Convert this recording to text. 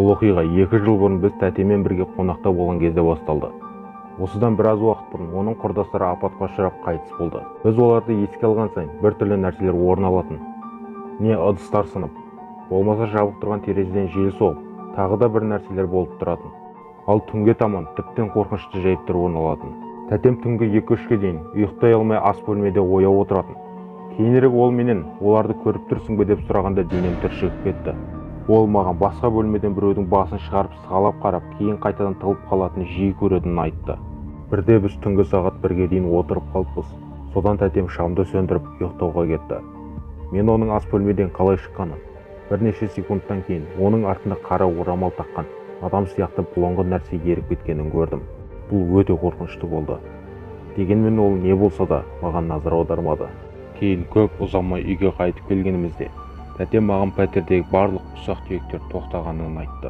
Бұл оқиға 2 жыл бұрын біз тәтемен бірге қонақта болған кезде басталды. Осыдан біраз уақыт бұрын оның құрдастары апатқа ұшырап қайтыс болды. Біз оларды еске алған сайын біртүрлі нәрселер орын алатын. Не ыдыстар сынып, болмаса жабық тұрған терезеден жел соғып, тағы да бір нәрселер болып тұратын. Ал түнге таман тіптен қорқынышты жайттар орын алатын. Тәтем түнгі 2-3-ке дейін ұйықтай алмай ас бөлмеде ояу отыратын. Кейінірек ол менен оларды көріп тұрсың бе деп сұрағанда денем түршігіп кетті. Ол маған басқа бөлмеден біреудің басын шығарып сығалап қарап, кейін қайтадан тығылып қалатынын жиі көретінін айтты. Бірде біз түнгі сағат 1-ге дейін отырып қалыппыз. Содан тәтем шамды сөндіріп ұйықтауға кетті. Мен оның ас бөлмеден қалай шыққанын, бірнеше секундтан кейін оның артында қара орамал таққан адам сияқты бұлыңғыр нәрсе еріп кеткенін көрдім. Бұл өте қорқынышты болды. Дегенмен ол не болса да маған назар аудармады. Кейін көп ұзамай үйге қайтып келгенімізде тәтем маған пәтердегі барлық ұсақ-түйектер тоқтағанын айтты.